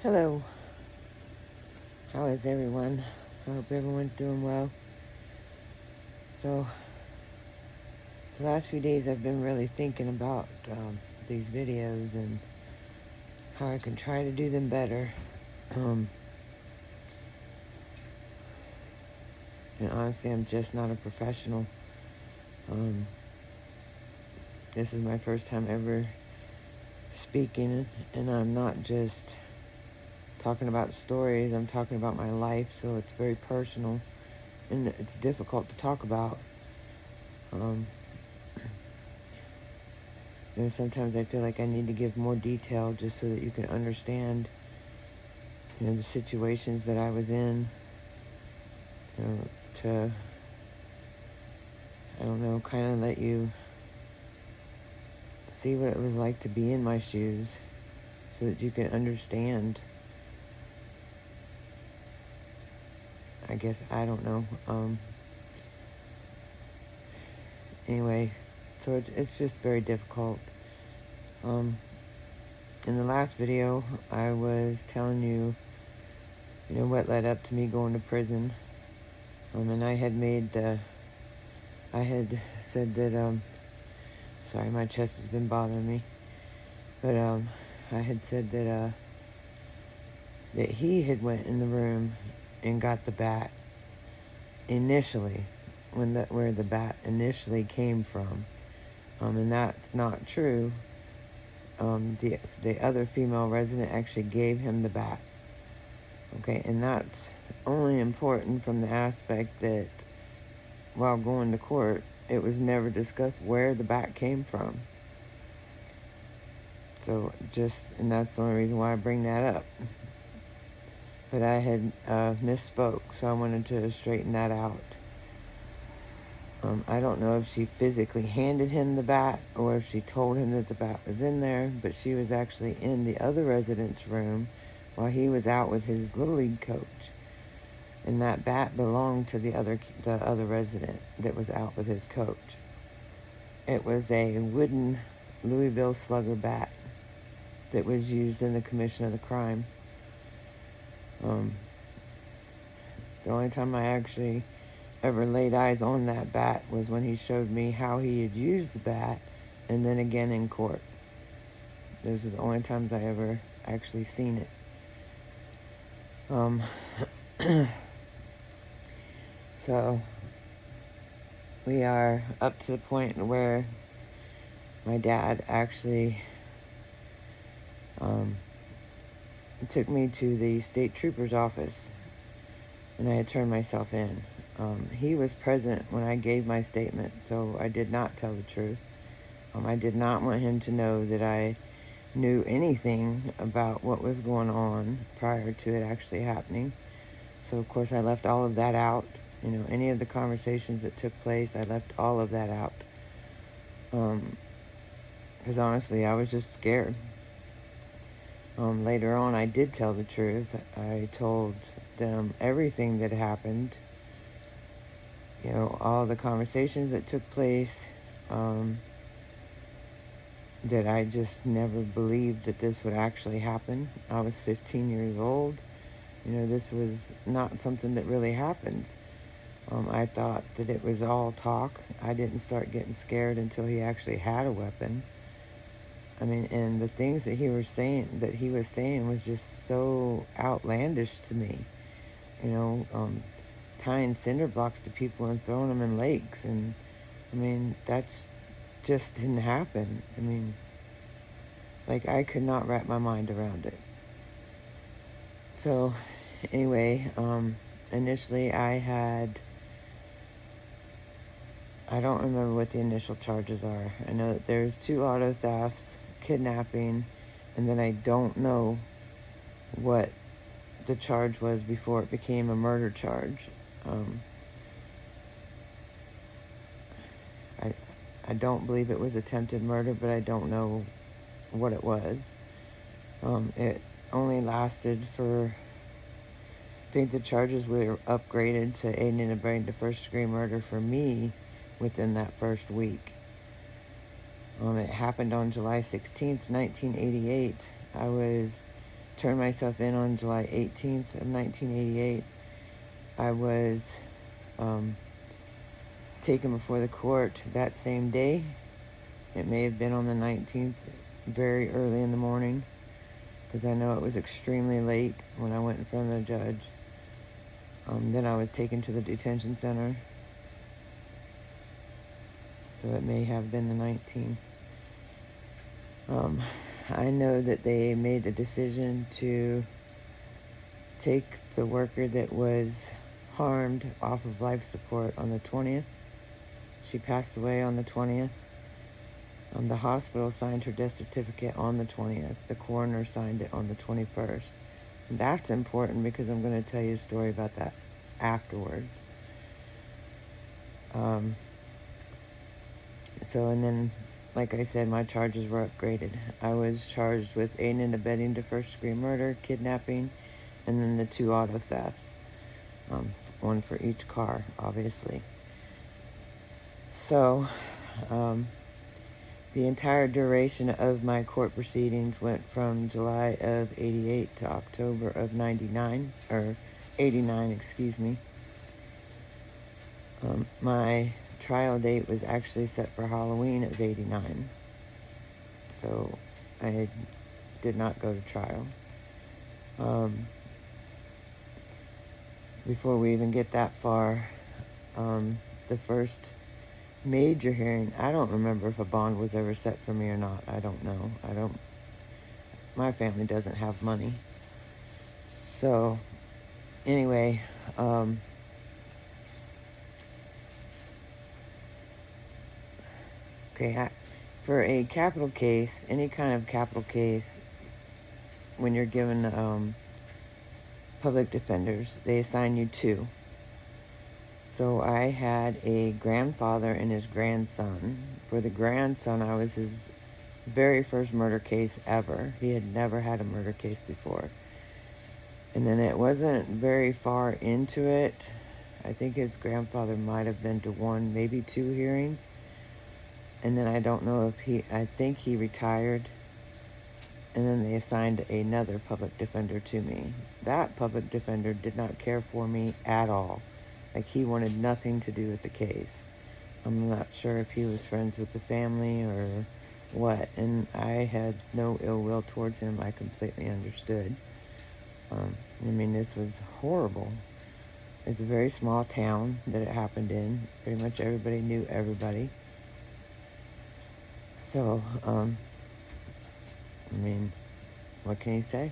Hello, how is everyone? I hope everyone's doing well. So, the last few days I've been really thinking about these videos and how I can try to do them better. And honestly, I'm just not a professional. This is my first time ever speaking, and I'm not just talking about stories, I'm talking about my life, so it's very personal, and it's difficult to talk about. Sometimes I feel like I need to give more detail just so that you can understand, the situations that I was in, to, I don't know, kind of let you see what it was like to be in my shoes so that you can understand. I guess, I don't know. Anyway, so it's just very difficult. In the last video, I was telling you, what led up to me going to prison. And I had said that, sorry, my chest has been bothering me. But, I had said that, that he had went in the room and got the bat initially, where the bat initially came from. And that's not true. The other female resident actually gave him the bat. Okay, and that's only important from the aspect that while going to court, it was never discussed where the bat came from. So and that's the only reason why I bring that up. But I had misspoke, so I wanted to straighten that out. I don't know if she physically handed him the bat or if she told him that the bat was in there, but she was actually in the other resident's room while he was out with his Little League coach. And that bat belonged to the other resident that was out with his coach. It was a wooden Louisville Slugger bat that was used in the commission of the crime. The only time I actually ever laid eyes on that bat was when he showed me how he had used the bat, and then again in court. Those are the only times I ever actually seen it. So we are up to the point where my dad actually took me to the state trooper's office, and I had turned myself in. He was present when I gave my statement, so I did not tell the truth. I did not want him to know that I knew anything about what was going on prior to it actually happening. So, of course, I left all of that out. Any of the conversations that took place, I left all of that out. Because honestly, I was just scared. Later on, I did tell the truth. I told them everything that happened. All the conversations that took place, that I just never believed that this would actually happen. I was 15 years old. This was not something that really happens. I thought that it was all talk. I didn't start getting scared until he actually had a weapon. And the things that he was saying was just so outlandish to me. Tying cinder blocks to people and throwing them in lakes. And, that's just didn't happen. I could not wrap my mind around it. So, anyway, initially I don't remember what the initial charges are. I know that there's 2 auto thefts, kidnapping, and then I don't know what the charge was before it became a murder charge. I don't believe it was attempted murder, but I don't know what it was. It only lasted for, I think the charges were upgraded to aiding and abetting to first-degree murder for me within that first week. It happened on July 16th, 1988. I was turned myself in on July 18th of 1988. I was taken before the court that same day. It may have been on the 19th, very early in the morning, because I know it was extremely late when I went in front of the judge. Then I was taken to the detention center, so it may have been the 19th. I know that they made the decision to take the worker that was harmed off of life support on the 20th. She passed away on the 20th. The hospital signed her death certificate on the 20th. The coroner signed it on the 21st. And that's important because I'm going to tell you a story about that afterwards. And then, like I said, my charges were upgraded. I was charged with aiding and abetting to first-degree murder, kidnapping, and then the 2 auto thefts. One for each car, obviously. So, the entire duration of my court proceedings went from July of 88 to October of 99, or 89, excuse me. My trial date was actually set for Halloween of 89. So I did not go to trial. Before we even get that far, the first major hearing, I don't remember if a bond was ever set for me or not. I don't know. My family doesn't have money. So, anyway, okay, for a capital case, any kind of capital case, when you're given public defenders, they assign you 2. So I had a grandfather and his grandson. For the grandson, I was his very first murder case ever. He had never had a murder case before. And then it wasn't very far into it. I think his grandfather might have been to 1, maybe 2 hearings. And then I don't know if I think he retired. And then they assigned another public defender to me. That public defender did not care for me at all. Like, he wanted nothing to do with the case. I'm not sure if he was friends with the family or what. And I had no ill will towards him. I completely understood. This was horrible. It's a very small town that it happened in. Pretty much everybody knew everybody. So, what can you say?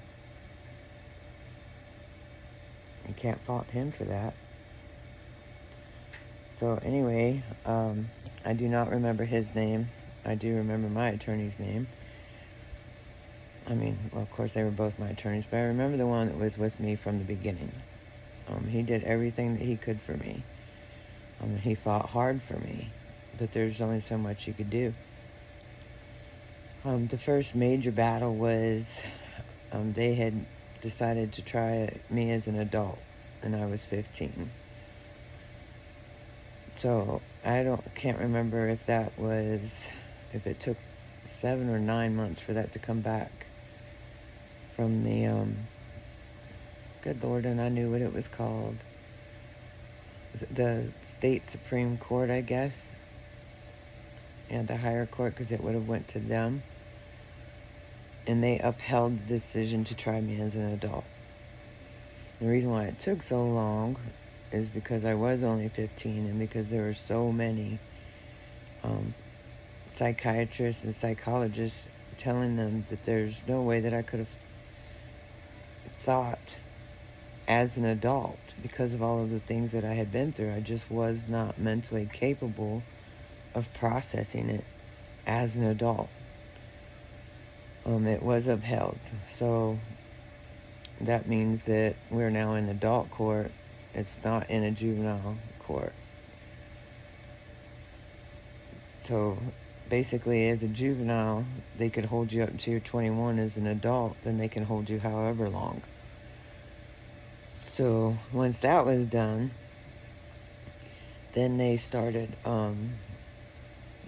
You can't fault him for that. So anyway, I do not remember his name. I do remember my attorney's name. Of course they were both my attorneys, but I remember the one that was with me from the beginning. He did everything that he could for me. He fought hard for me, but there's only so much you could do. The first major battle was they had decided to try me as an adult, and I was 15. So I can't remember if it took 7 or 9 months for that to come back from the, good Lord, and I knew what it was called. Was it the state Supreme Court, I guess? And the higher court, because it would have went to them. And they upheld the decision to try me as an adult. The reason why it took so long is because I was only 15 and because there were so many psychiatrists and psychologists telling them that there's no way that I could have thought as an adult because of all of the things that I had been through. I just was not mentally capable of processing it as an adult. It was upheld. So that means that we're now in adult court. It's not in a juvenile court. So basically, as a juvenile, they could hold you up until you're 21. As an adult, then they can hold you however long. So once that was done, then they started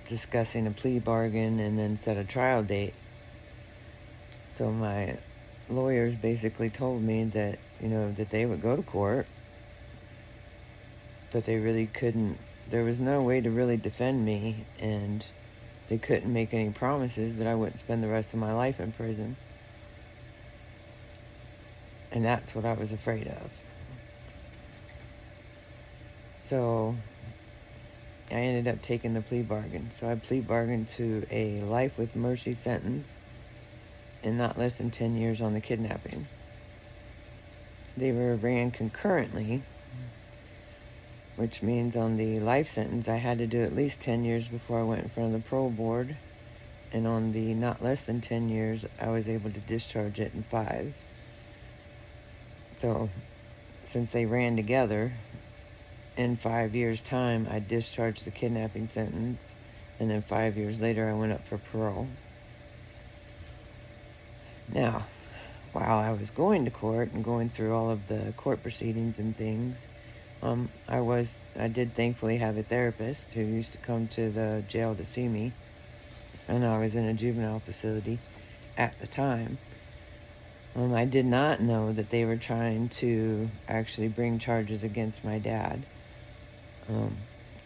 discussing a plea bargain and then set a trial date. So my lawyers basically told me that, that they would go to court, but they really couldn't. There was no way to really defend me, and they couldn't make any promises that I wouldn't spend the rest of my life in prison. And that's what I was afraid of. So I ended up taking the plea bargain. So I plea bargained to a life with mercy sentence and not less than 10 years on the kidnapping. They were ran concurrently, which means on the life sentence, I had to do at least 10 years before I went in front of the parole board. And on the not less than 10 years, I was able to discharge it in 5. So since they ran together, in 5 years' time, I discharged the kidnapping sentence. And then 5 years later, I went up for parole. Now, while I was going to court and going through all of the court proceedings and things, I did thankfully have a therapist who used to come to the jail to see me, and I was in a juvenile facility at the time. I did not know that they were trying to actually bring charges against my dad.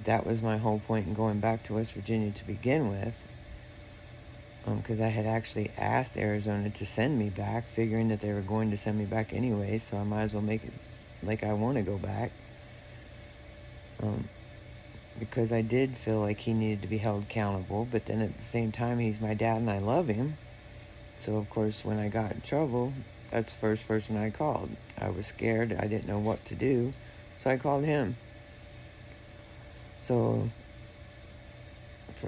That was my whole point in going back to West Virginia to begin with, because I had actually asked Arizona to send me back, figuring that they were going to send me back anyway, so I might as well make it like I want to go back. Because I did feel like he needed to be held accountable, but then at the same time, he's my dad and I love him. So, of course, when I got in trouble, that's the first person I called. I was scared. I didn't know what to do, so I called him. So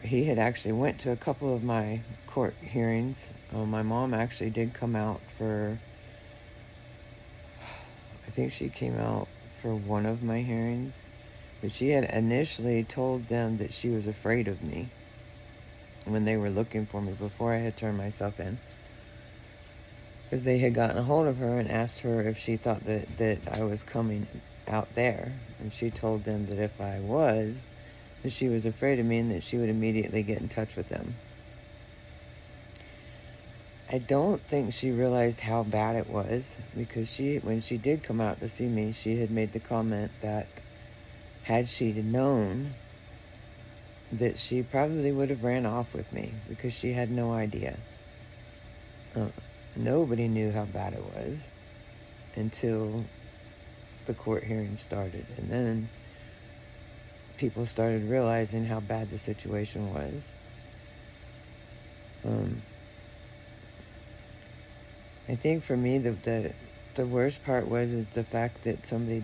he had actually went to a couple of my court hearings. My mom actually did come out for, I think she came out for one of my hearings. But she had initially told them that she was afraid of me when they were looking for me before I had turned myself in. Because they had gotten a hold of her and asked her if she thought that I was coming out there. And she told them that if I was, that she was afraid of me and that she would immediately get in touch with them. I don't think she realized how bad it was, because when she did come out to see me, she had made the comment that had she known, that she probably would have ran off with me, because she had no idea. Nobody knew how bad it was until the court hearing started. And then people started realizing how bad the situation was. I think for me, the worst part is the fact that somebody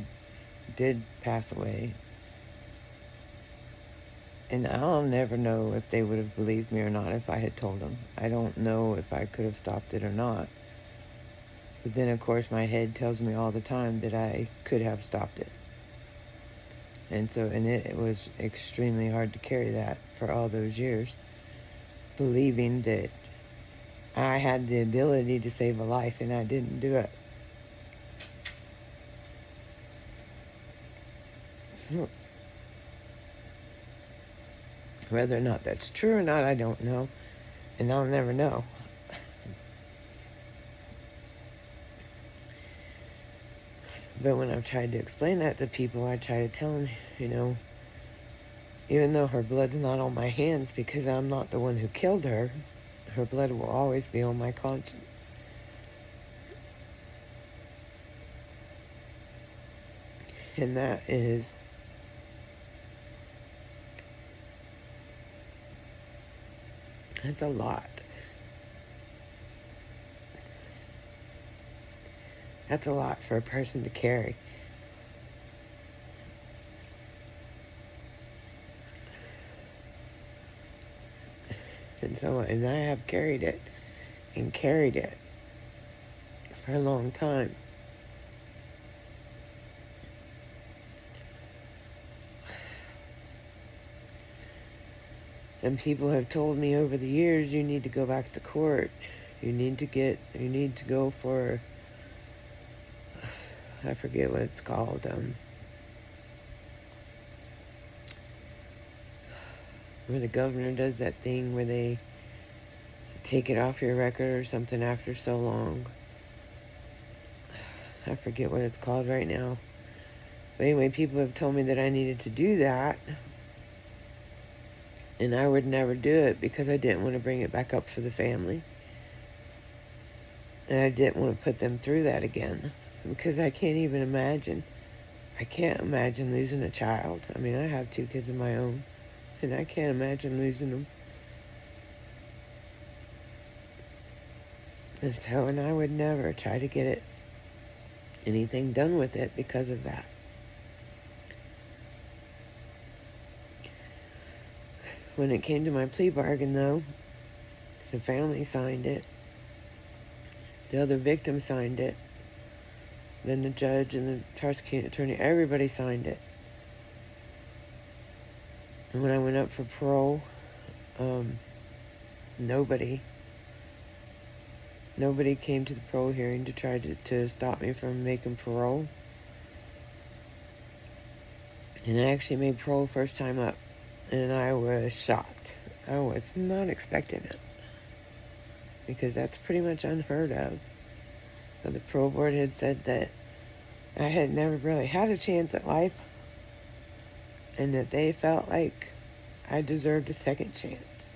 did pass away. And I'll never know if they would have believed me or not if I had told them. I don't know if I could have stopped it or not. But then, of course, my head tells me all the time that I could have stopped it. And it was extremely hard to carry that for all those years, believing that I had the ability to save a life and I didn't do it. Whether or not that's true or not, I don't know. And I'll never know. But when I've tried to explain that to people, I try to tell them, even though her blood's not on my hands because I'm not the one who killed her, her blood will always be on my conscience. And that's a lot. That's a lot for a person to carry. And I have carried it for a long time. And people have told me over the years, you need to go back to court. You need to go for, I forget what it's called, where the governor does that thing where they take it off your record or something after so long. I forget what it's called right now. But anyway, people have told me that I needed to do that. And I would never do it because I didn't want to bring it back up for the family. And I didn't want to put them through that again. Because I can't even imagine. I can't imagine losing a child. I mean, I have 2 kids of my own. And I can't imagine losing them. And so, and I would never try to get anything done with it because of that. When it came to my plea bargain, though, the family signed it. The other victim signed it. Then the judge and the prosecuting attorney, everybody signed it. And when I went up for parole, nobody came to the parole hearing to try to stop me from making parole. And I actually made parole first time up. And I was shocked. I was not expecting it. Because that's pretty much unheard of. But the parole board had said that I had never really had a chance at life. And that they felt like I deserved a second chance.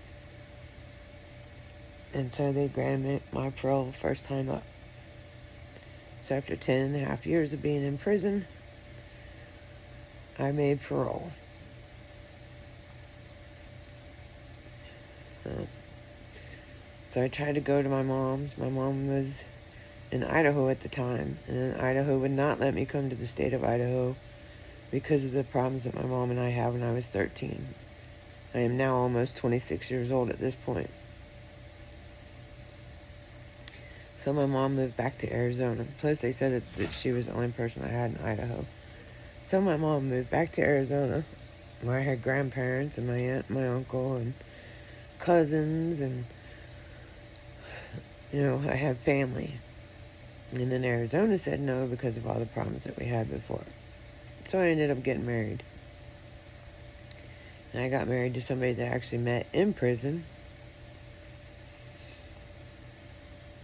And so they granted me my parole first time up. So after 10.5 years of being in prison, I made parole. So I tried to go to my mom's. My mom was in Idaho at the time, and Idaho would not let me come to the state of Idaho because of the problems that my mom and I had when I was 13. I am now almost 26 years old at this point. So my mom moved back to Arizona. Plus they said that she was the only person I had in Idaho. So my mom moved back to Arizona, where I had grandparents and my aunt and my uncle and cousins, and I had family. And then Arizona said no because of all the problems that we had before. So I ended up getting married. And I got married to somebody that I actually met in prison.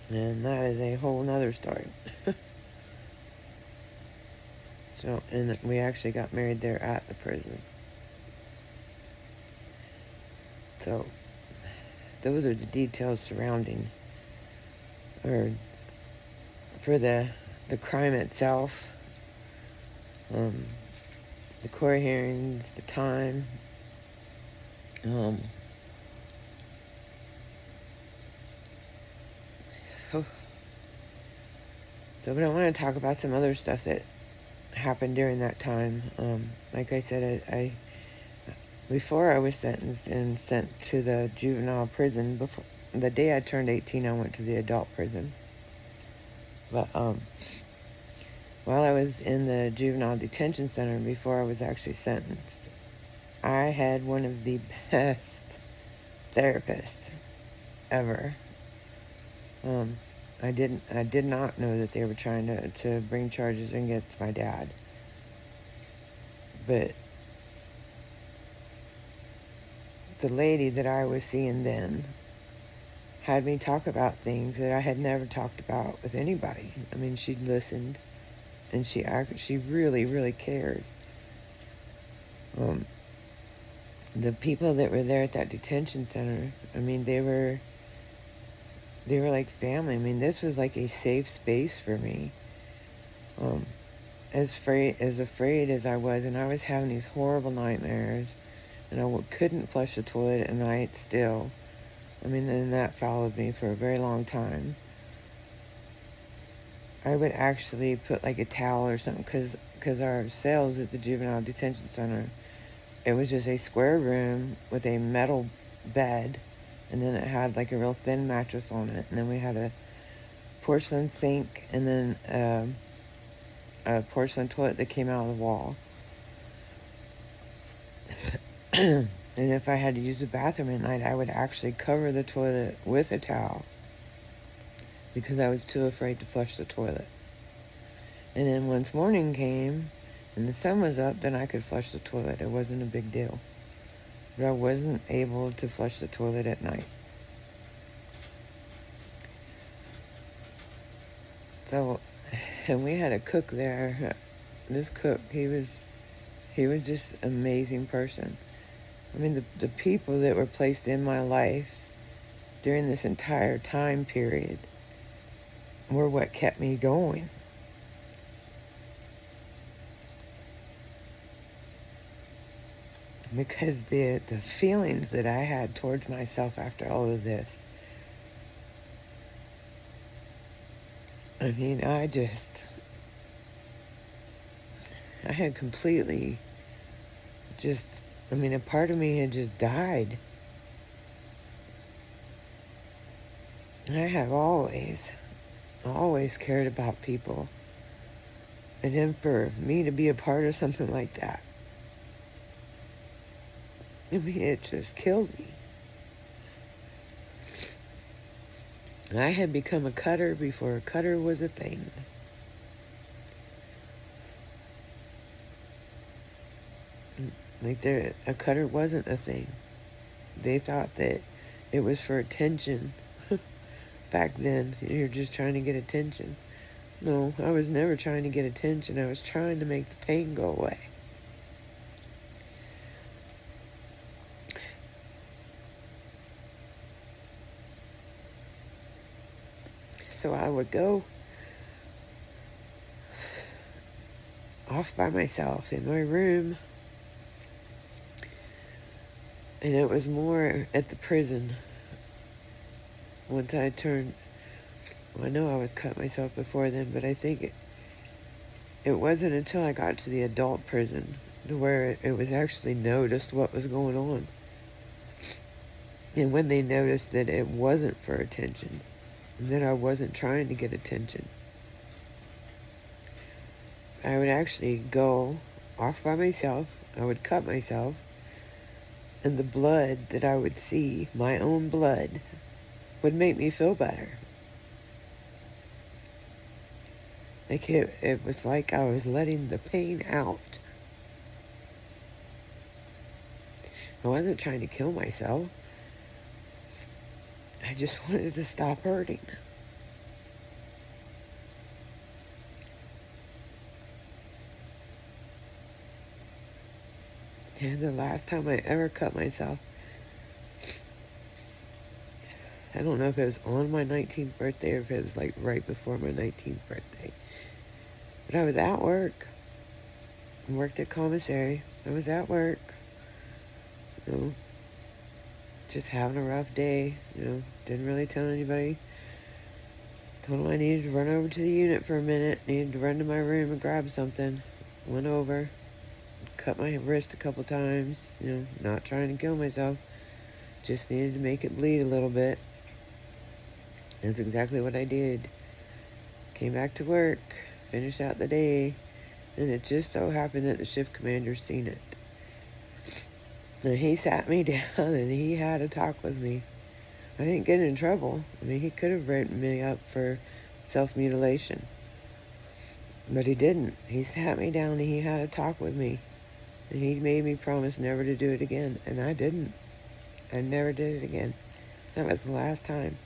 And that is a whole nother story. So, and we actually got married there at the prison. So, those are the details surrounding, or for the crime itself, the court hearings, the time, oh. So, but I want to talk about some other stuff that happened during that time. Like I said, I before I was sentenced and sent to the juvenile prison, before the day I turned 18, I went to the adult prison. But while I was in the juvenile detention center, before I was actually sentenced, I had one of the best therapists ever. I did not know that they were trying to bring charges against my dad. But the lady that I was seeing then had me talk about things that I had never talked about with anybody. I mean, she listened, and she really, really cared. The people that were there at that detention center, I mean, they were like family. I mean, this was like a safe space for me. As afraid as I was, and I was having these horrible nightmares, and I couldn't flush the toilet at night still. I mean, then that followed me for a very long time. I would actually put like a towel or something, because our cells at the juvenile detention center, it was just a square room with a metal bed, and then it had like a real thin mattress on it, and then we had a porcelain sink, and then a porcelain toilet that came out of the wall. And if I had to use the bathroom at night, I would actually cover the toilet with a towel because I was too afraid to flush the toilet. And then once morning came and the sun was up, then I could flush the toilet. It wasn't a big deal. But I wasn't able to flush the toilet at night. So, and we had a cook there. This cook, he was just an amazing person. I mean, the people that were placed in my life during this entire time period were what kept me going. Because the feelings that I had towards myself after all of this, I mean, I had completely just, I mean, a part of me had just died. I have always cared about people. And then for me to be a part of something like that, I mean, it just killed me. I had become a cutter before a cutter was a thing. Like, a cutter wasn't a thing. They thought that it was for attention. Back then, you're just trying to get attention. No, I was never trying to get attention. I was trying to make the pain go away. So I would go off by myself in my room. And it was more at the prison. Once I turned, well, I know I was cut myself before then, but I think it wasn't until I got to the adult prison to where it was actually noticed what was going on. And when they noticed that it wasn't for attention, and that I wasn't trying to get attention, I would actually go off by myself. I would cut myself, and the blood that I would see, my own blood, would make me feel better. Like it was like I was letting the pain out. I wasn't trying to kill myself. I just wanted to stop hurting. And the last time I ever cut myself, I don't know if it was on my 19th birthday or if it was like right before my 19th birthday. But I was at work. I worked at commissary. I was at work. You know, just having a rough day. You know, didn't really tell anybody. Told them I needed to run over to the unit for a minute. Needed to run to my room and grab something. Went over. Cut my wrist a couple times. You know, not trying to kill myself. Just needed to make it bleed a little bit. That's exactly what I did. Came back to work, finished out the day, and it just so happened that the shift commander seen it. And he sat me down and he had a talk with me. I didn't get in trouble. I mean, he could have written me up for self-mutilation, but he didn't. He sat me down and he had a talk with me, and he made me promise never to do it again, and I didn't. I never did it again. That was the last time.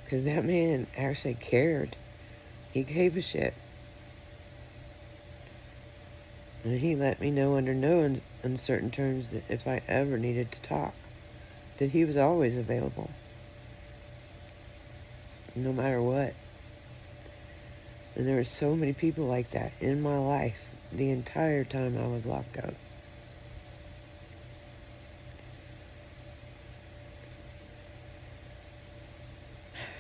Because that man actually cared. He gave a shit. And he let me know under no uncertain terms that if I ever needed to talk, that he was always available. No matter what. And there were so many people like that in my life the entire time I was locked up.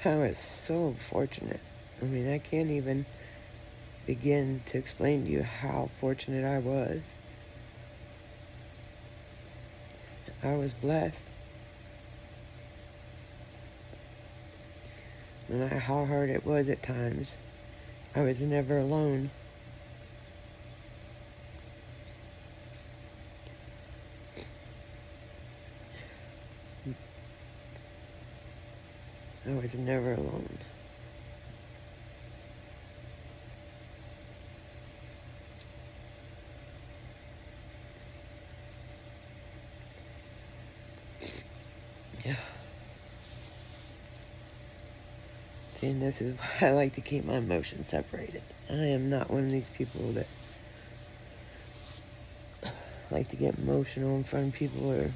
I was so fortunate. I mean, I can't even begin to explain to you how fortunate I was. I was blessed. No matter how hard it was at times, I was never alone. I was never alone. Yeah. See, and this is why I like to keep my emotions separated. I am not one of these people that like to get emotional in front of people or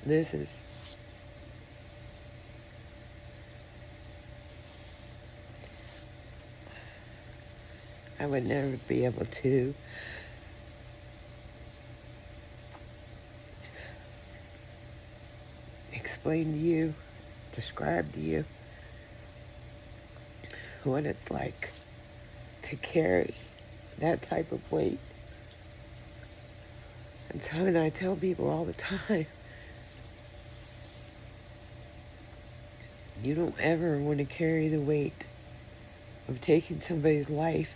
this is I would never be able to explain to you, describe to you what it's like to carry that type of weight. And so I tell people all the time, you don't ever want to carry the weight of taking somebody's life.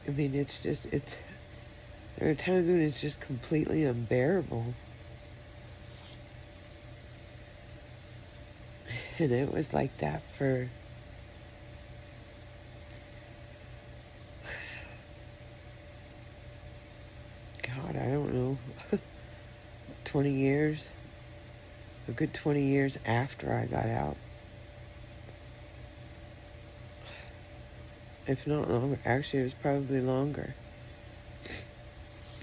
I mean, there are times when it's just completely unbearable. And it was like that for God, I don't know, 20 years, a good 20 years after I got out. If not longer. Actually, it was probably longer.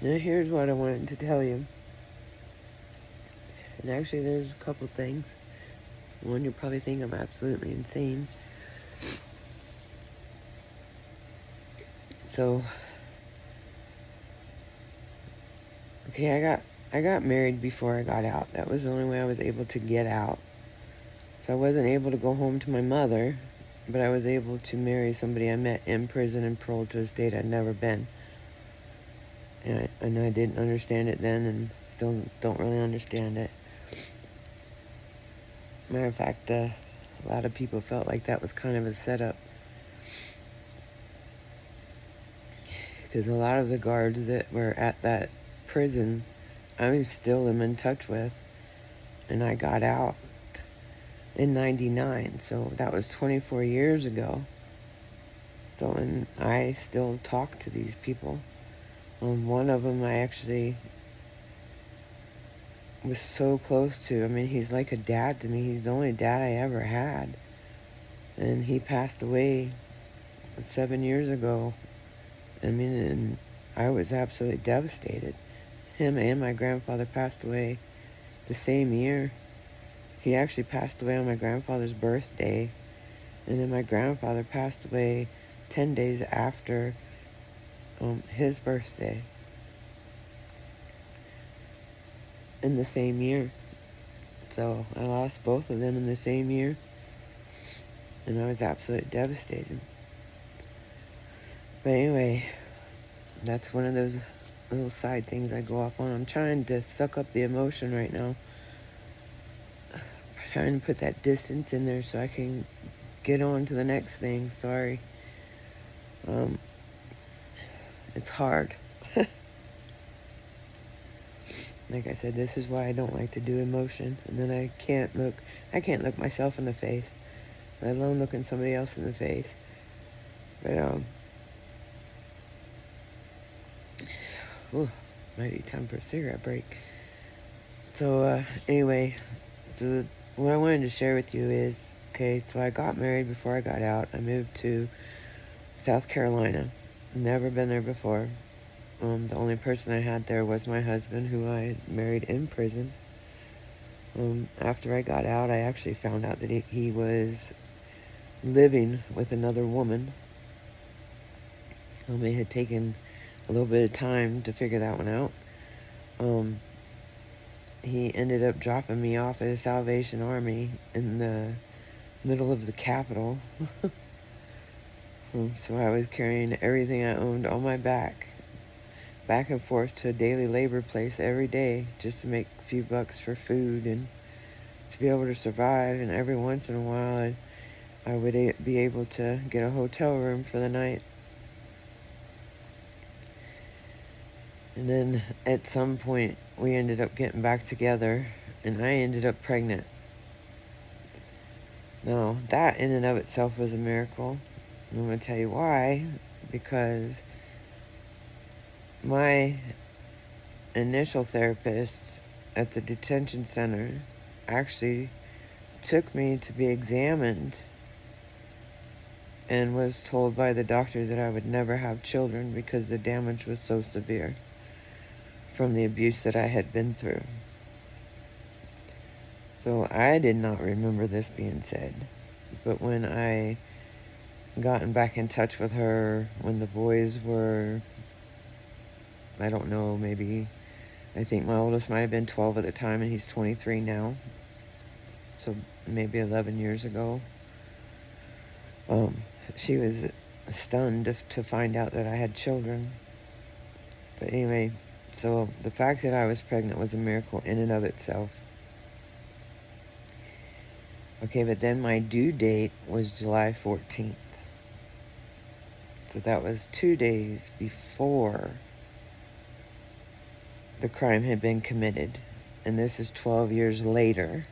Now, here's what I wanted to tell you. And actually, there's a couple things. One, you'll probably think I'm absolutely insane. So, okay, I got married before I got out. That was the only way I was able to get out. So I wasn't able to go home to my mother, but I was able to marry somebody I met in prison and paroled to a state I'd never been. And I didn't understand it then and still don't really understand it. Matter of fact, a lot of people felt like that was kind of a setup. Because a lot of the guards that were at that prison, I still am in touch with. And I got out in 99, so that was 24 years ago. So, and I still talk to these people. One of them I actually was so close to. I mean, he's like a dad to me. He's the only dad I ever had. And he passed away 7 years ago. I mean, and I was absolutely devastated. Him and my grandfather passed away the same year. He actually passed away on my grandfather's birthday. And then my grandfather passed away 10 days after his birthday in the same year. So I lost both of them in the same year, and I was absolutely devastated. But anyway, that's one of those little side things I go off on. I'm trying to suck up the emotion right now, trying to put that distance in there so I can get on to the next thing. Sorry. It's hard. Like I said, this is why I don't like to do emotion. And then I can't look myself in the face, let alone looking somebody else in the face. But, might be time for a cigarette break. So, anyway, what I wanted to share with you is, okay, so I got married before I got out. I moved to South Carolina. Never been there before. The only person I had there was my husband, who I married in prison. After I got out, I actually found out that he was living with another woman. It had taken a little bit of time to figure that one out. He ended up dropping me off at a Salvation Army in the middle of the Capitol. So I was carrying everything I owned on my back and forth to a daily labor place every day just to make a few bucks for food and to be able to survive. And every once in a while, I would be able to get a hotel room for the night. And then at some point, we ended up getting back together, and I ended up pregnant. Now, that in and of itself was a miracle. And I'm going to tell you why. Because my initial therapist at the detention center actually took me to be examined and was told by the doctor that I would never have children because the damage was so severe from the abuse that I had been through. So I did not remember this being said. But when I gotten back in touch with her, when the boys were, I don't know, maybe, I think my oldest might have been 12 at the time, and he's 23 now. So maybe 11 years ago. She was stunned to find out that I had children. But anyway, so the fact that I was pregnant was a miracle in and of itself. Okay, but then my due date was July 14th. So that was 2 days before the crime had been committed. And this is 12 years later.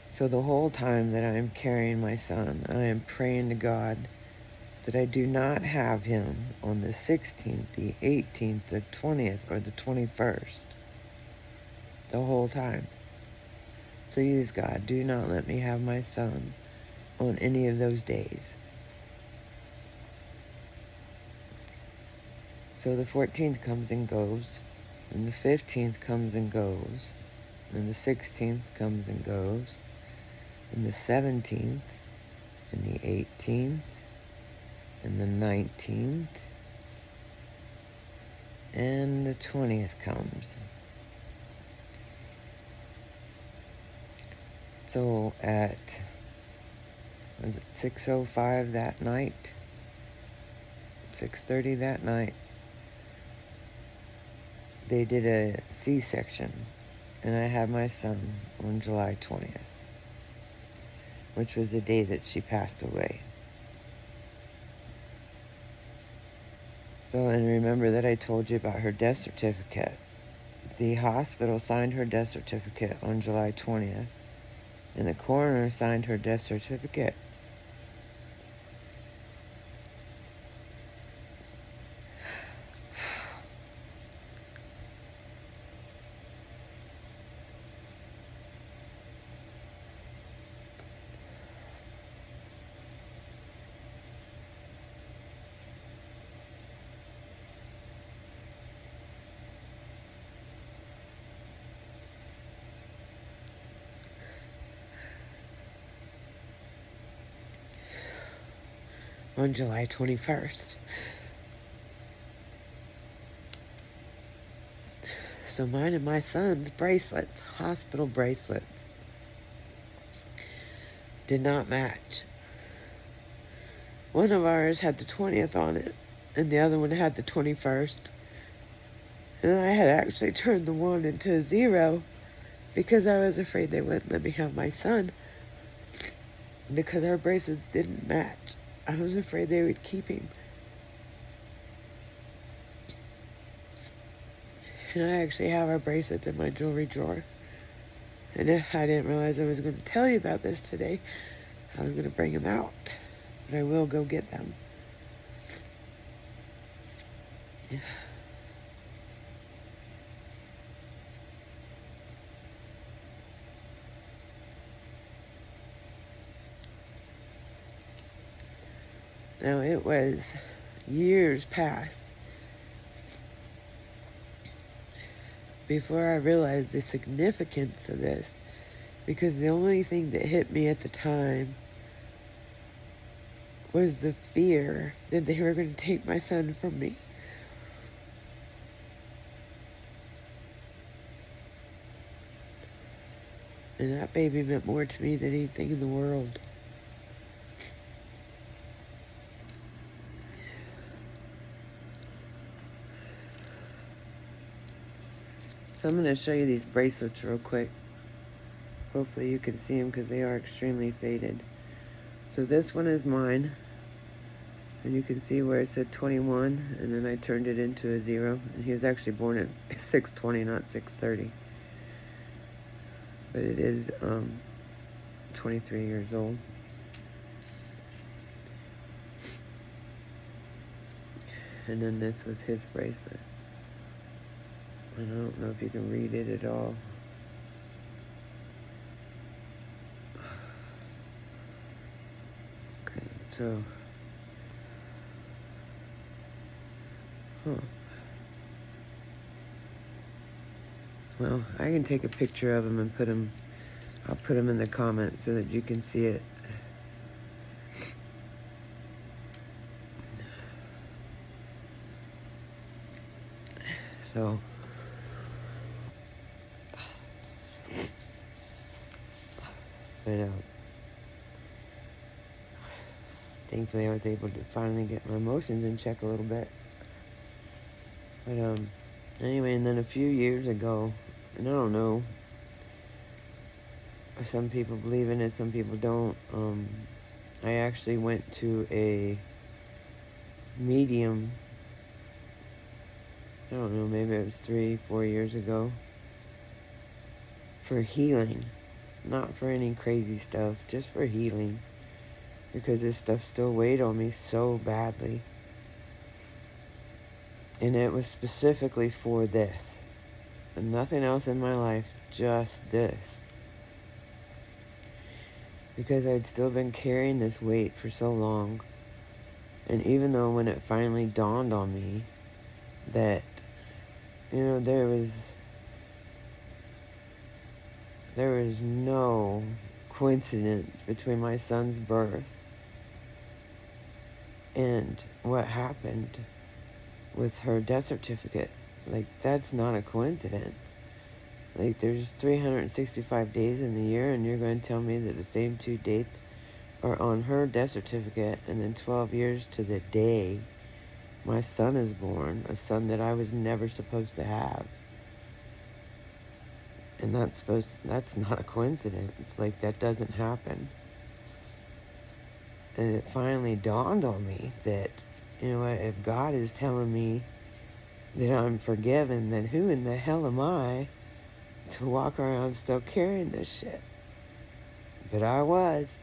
So the whole time that I'm carrying my son, I am praying to God that I do not have him on the 16th, the 18th, the 20th, or the 21st. The whole time. Please, God, do not let me have my son on any of those days. So the 14th comes and goes, and the 15th comes and goes, and the 16th comes and goes, and the 17th, and the 18th, and the 19th, and the 20th comes. So at, was it 6:05 that night? 6:30 that night, they did a C-section, and I had my son on July 20th, which was the day that she passed away. So, and remember that I told you about her death certificate. The hospital signed her death certificate on July 20th, and the coroner signed her death certificate on July 21st. So mine and my son's bracelets, hospital bracelets, did not match. One of ours had the 20th on it, and the other one had the 21st. And I had actually turned the one into a 0 because I was afraid they wouldn't let me have my son because our bracelets didn't match. I was afraid they would keep him. And I actually have our bracelets in my jewelry drawer. And if I didn't realize I was going to tell you about this today, I was going to bring them out. But I will go get them. Yeah. Now, it was years past before I realized the significance of this, because the only thing that hit me at the time was the fear that they were going to take my son from me. And that baby meant more to me than anything in the world. So I'm going to show you these bracelets real quick. Hopefully you can see them because they are extremely faded. So this one is mine. And you can see where it said 21, and then I turned it into a 0. And he was actually born at 6:20, not 6:30. But it is 23 years old. And then this was his bracelet. And I don't know if you can read it at all. Okay, so... Well, I can take a picture of him and put him... I'll put him in the comments so that you can see it. So... But, thankfully I was able to finally get my emotions in check a little bit. But, anyway, and then a few years ago, and I don't know, some people believe in it, some people don't, I actually went to a medium, I don't know, maybe it was 3-4 years ago, for healing. Not for any crazy stuff, just for healing. Because this stuff still weighed on me so badly. And it was specifically for this. And nothing else in my life, just this. Because I'd still been carrying this weight for so long. And even though when it finally dawned on me that, you know, there was no coincidence between my son's birth and what happened with her death certificate. Like, that's not a coincidence. Like, there's 365 days in the year, and you're going to tell me that the same 2 dates are on her death certificate, and then 12 years to the day my son is born, a son that I was never supposed to have. And that's not a coincidence. Like, that doesn't happen. And it finally dawned on me that, you know what, if God is telling me that I'm forgiven, then who in the hell am I to walk around still carrying this shit? But I was.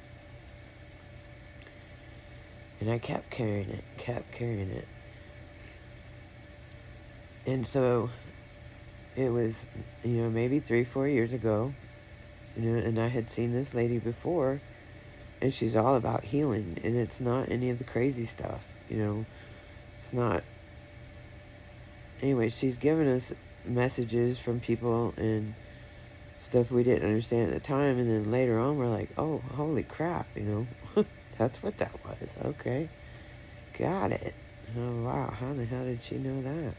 And I kept carrying it. And so it was, you know, maybe 3-4 years ago, you know, and I had seen this lady before, and she's all about healing, and it's not any of the crazy stuff, you know, it's not, anyway, she's given us messages from people and stuff we didn't understand at the time, and then later on we're like, oh, holy crap, you know, that's what that was, okay, got it, oh wow, how the hell did she know that?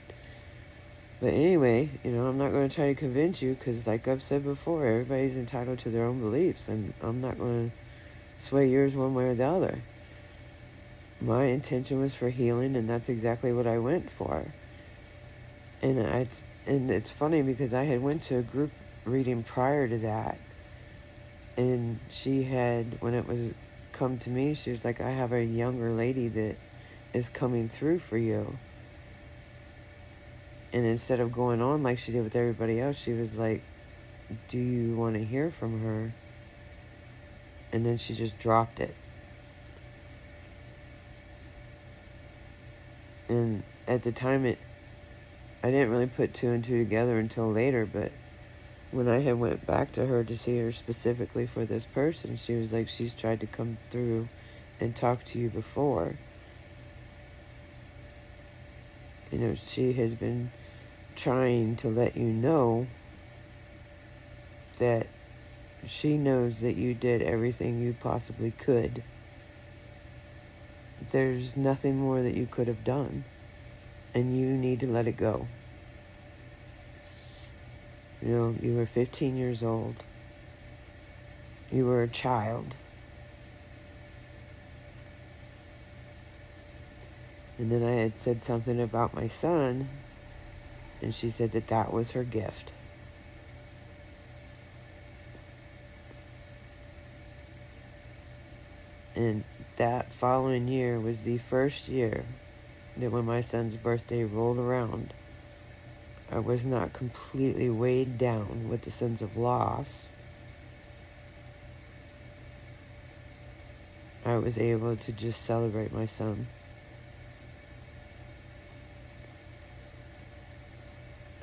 But anyway, you know, I'm not going to try to convince you, because like I've said before, everybody's entitled to their own beliefs, and I'm not going to sway yours one way or the other. My intention was for healing, and that's exactly what I went for. And it's funny, because I had went to a group reading prior to that, and she had, when it was come to me, she was like, I have a younger lady that is coming through for you. And instead of going on like she did with everybody else, she was like, do you want to hear from her? And then she just dropped it. And at the time, I didn't really put 2 and 2 together until later, but when I had went back to her to see her specifically for this person, she was like, she's tried to come through and talk to you before. You know, she has been trying to let you know that she knows that you did everything you possibly could. There's nothing more that you could have done, and you need to let it go. You know, you were 15 years old. You were a child. And then I had said something about my son, and she said that that was her gift. And that following year was the first year that when my son's birthday rolled around, I was not completely weighed down with the sense of loss. I was able to just celebrate my son.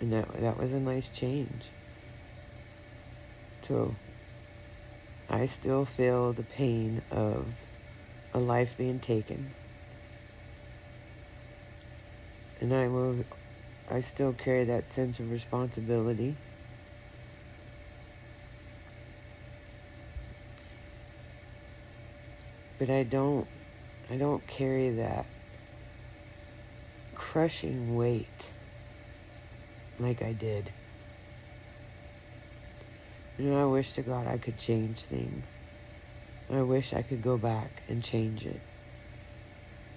And that was a nice change. So I still feel the pain of a life being taken. And I still carry that sense of responsibility. But I don't carry that crushing weight like I did. I wish to God I could change things. I wish I could go back and change it.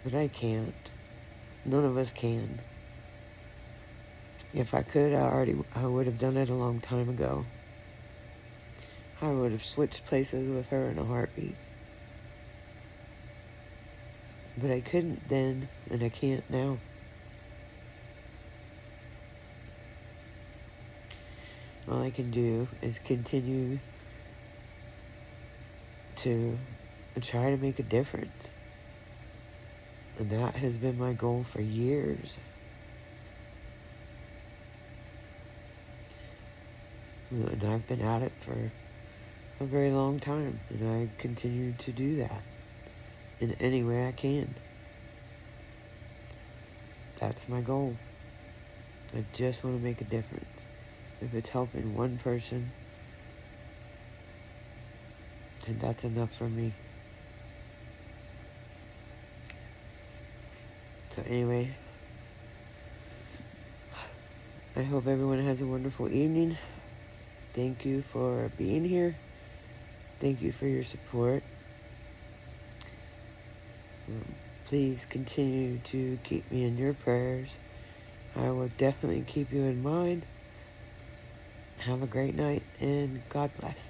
But I can't. None of us can. If I could, I would have done it a long time ago. I would have switched places with her in a heartbeat. But I couldn't then, and I can't now. All I can do is continue to try to make a difference. And that has been my goal for years. And I've been at it for a very long time. And I continue to do that in any way I can. That's my goal. I just want to make a difference. If it's helping one person, then that's enough for me. So anyway, I hope everyone has a wonderful evening. Thank you for being here. Thank you for your support. Please continue to keep me in your prayers. I will definitely keep you in mind. Have a great night, and God bless.